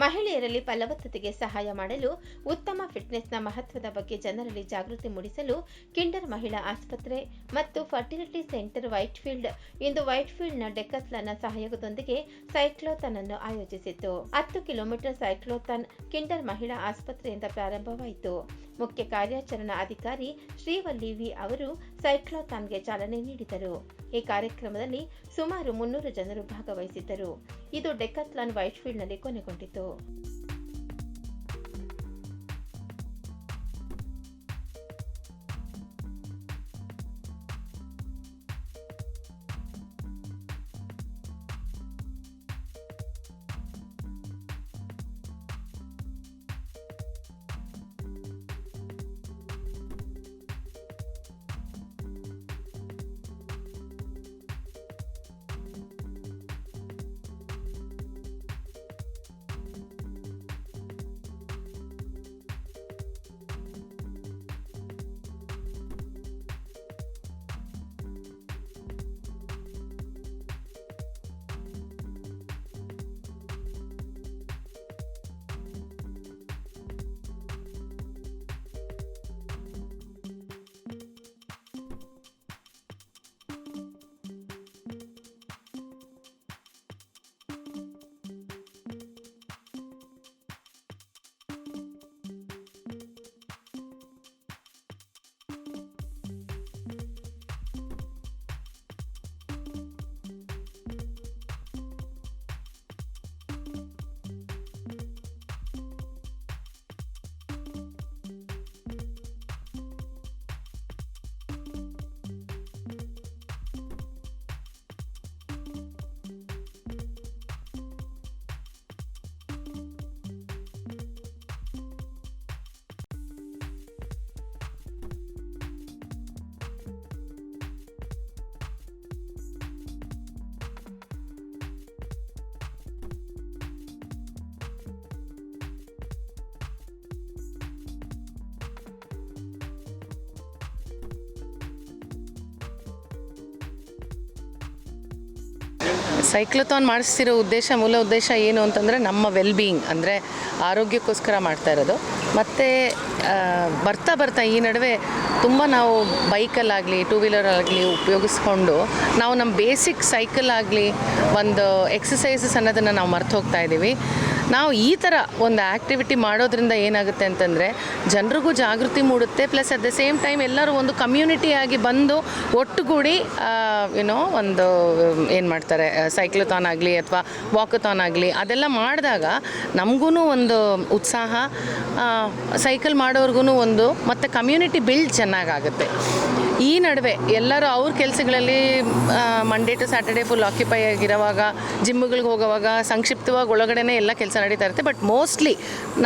ಮಹಿಳೆಯರಲ್ಲಿ ಫಲವತ್ತತೆಗೆ ಸಹಾಯ ಮಾಡಲು ಉತ್ತಮ ಫಿಟ್ನೆಸ್ನ ಮಹತ್ವದ ಬಗ್ಗೆ ಜನರಲ್ಲಿ ಜಾಗೃತಿ ಮೂಡಿಸಲು ಕಿಂಡರ್ ಮಹಿಳಾ ಆಸ್ಪತ್ರೆ ಮತ್ತು ಫರ್ಟಿಲಿಟಿ ಸೆಂಟರ್ ವೈಟ್ಫೀಲ್ಡ್ ಇಂದು ವೈಟ್ಫೀಲ್ಡ್ನ ಡೆಕಾಥ್ಲಾನ್ನ ಸಹಯೋಗದೊಂದಿಗೆ ಸೈಕ್ಲೋಥಾನ್ ಅನ್ನು ಆಯೋಜಿಸಿತ್ತು. 10 ಕಿಲೋಮೀಟರ್ ಸೈಕ್ಲೋಥಾನ್ ಕಿಂಡರ್ ಮಹಿಳಾ ಆಸ್ಪತ್ರೆಯಿಂದ ಪ್ರಾರಂಭವಾಯಿತು. ಮುಖ್ಯ ಕಾರ್ಯಾಚರಣಾ ಅಧಿಕಾರಿ ಶ್ರೀವಲ್ಲಿ ವಿ ಅವರು ಸೈಕ್ಲೋಥಾನ್ಗೆ ಚಾಲನೆ ನೀಡಿದರು. ಈ ಕಾರ್ಯಕ್ರಮದಲ್ಲಿ ಸುಮಾರು 300 ಜನರು ಭಾಗವಹಿಸಿದ್ದರು. ಇದು ಡೆಕಾಥ್ಲಾನ್ ವೈಟ್ಫೀಲ್ಡ್ನಲ್ಲಿ ಕೊನೆಗೊಂಡಿತು. ಸೈಕ್ಲೋಥಾನ್ ಮಾಡಿಸ್ತಿರೋ ಮೂಲ ಉದ್ದೇಶ ಏನು ಅಂತಂದರೆ ನಮ್ಮ ವೆಲ್ ಬೀಯಿಂಗ್ ಅಂದರೆ ಆರೋಗ್ಯಕ್ಕೋಸ್ಕರ ಮಾಡ್ತಾ ಇರೋದು. ಮತ್ತು ಬರ್ತಾ ಈ ನಡುವೆ ತುಂಬ ನಾವು ಬೈಕಲ್ಲಾಗಲಿ ಟೂ ವೀಲರಾಗಲಿ ಉಪಯೋಗಿಸ್ಕೊಂಡು ನಾವು ನಮ್ಮ ಬೇಸಿಕ್ ಸೈಕಲ್ ಆಗಲಿ ಒಂದು ಎಕ್ಸಸೈಸಸ್ ಅನ್ನೋದನ್ನು ನಾವು ಮರ್ತು ಹೋಗ್ತಾ ಇದ್ದೀವಿ. ನಾವು ಈ ಥರ ಒಂದು ಆ್ಯಕ್ಟಿವಿಟಿ ಮಾಡೋದ್ರಿಂದ ಏನಾಗುತ್ತೆ ಅಂತಂದರೆ ಜನರಿಗೂ ಜಾಗೃತಿ ಮೂಡುತ್ತೆ. Plus at the same time ಎಲ್ಲರೂ ಒಂದು ಕಮ್ಯುನಿಟಿಯಾಗಿ ಬಂದು ಒಟ್ಟುಗೂಡಿ ಒಂದು ಏನು ಮಾಡ್ತಾರೆ, ಸೈಕ್ಲೋಥಾನ್ ಆಗಲಿ ಅಥವಾ ವಾಕಥಾನ್ ಆಗಲಿ ಅದೆಲ್ಲ ಮಾಡಿದಾಗ ನಮಗೂ ಒಂದು ಉತ್ಸಾಹ, ಸೈಕಲ್ ಮಾಡೋರ್ಗು ಒಂದು ಮತ್ತು ಕಮ್ಯುನಿಟಿ ಬಿಲ್ಡ್ ಚೆನ್ನಾಗಾಗುತ್ತೆ. ಈ ನಡುವೆ ಎಲ್ಲರೂ ಅವ್ರ ಕೆಲಸಗಳಲ್ಲಿ Monday to Saturday full occupy ಆಗಿರೋವಾಗ, ಜಿಮ್ಗಳಿಗೆ ಹೋಗೋವಾಗ ಸಂಕ್ಷಿಪ್ತವಾಗಿ ಒಳಗಡೆನೇ ಎಲ್ಲ ಕೆಲಸ ನಡೀತಾ ಇರುತ್ತೆ. ಬಟ್ ಮೋಸ್ಟ್ಲಿ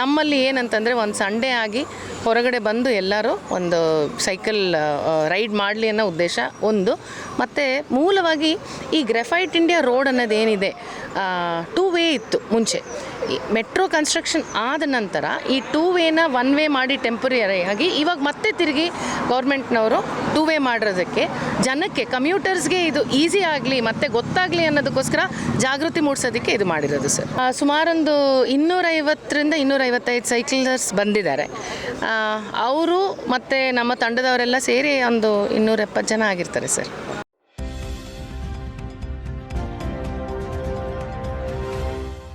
ನಮ್ಮಲ್ಲಿ ಏನಂತಂದರೆ ಒಂದು ಸಂಡೇ ಆಗಿ ಹೊರಗಡೆ ಬಂದು ಎಲ್ಲರೂ ಒಂದು ಸೈಕಲ್ ರೈಡ್ ಮಾಡಲಿ ಅನ್ನೋ ಉದ್ದೇಶ ಒಂದು. ಮತ್ತು ಮೂಲವಾಗಿ ಈ ಗ್ರೆಫೈಟ್ ಇಂಡಿಯಾ ರೋಡ್ ಅನ್ನೋದೇನಿದೆ 2 ವೇ ಇತ್ತು ಮುಂಚೆ. ಮೆಟ್ರೋ ಕನ್ಸ್ಟ್ರಕ್ಷನ್ ಆದ ನಂತರ ಈ 2 ವೇನ 1 ವೇ ಮಾಡಿ ಟೆಂಪರರಿ ಆಗಿ ಇವಾಗ ಮತ್ತೆ ತಿರುಗಿ ಗೌರ್ಮೆಂಟ್ನವರು 2 ವೇ ಮಾಡಿರೋದಕ್ಕೆ ಜನಕ್ಕೆ ಕಮ್ಯೂಟರ್ಸ್ಗೆ ಇದು ಈಸಿ ಆಗಲಿ ಮತ್ತು ಗೊತ್ತಾಗಲಿ ಅನ್ನೋದಕ್ಕೋಸ್ಕರ ಜಾಗೃತಿ ಮೂಡಿಸೋದಕ್ಕೆ ಇದು ಮಾಡಿರೋದು ಸರ್. ಸುಮಾರೊಂದು 250ರಿಂದ 255 ಸೈಕ್ಲರ್ಸ್ ಬಂದಿದ್ದಾರೆ. ಅವರು ಮತ್ತು ನಮ್ಮ ತಂಡದವರೆಲ್ಲ ಸೇರಿ ಒಂದು 270 ಜನ ಆಗಿರ್ತಾರೆ ಸರ್.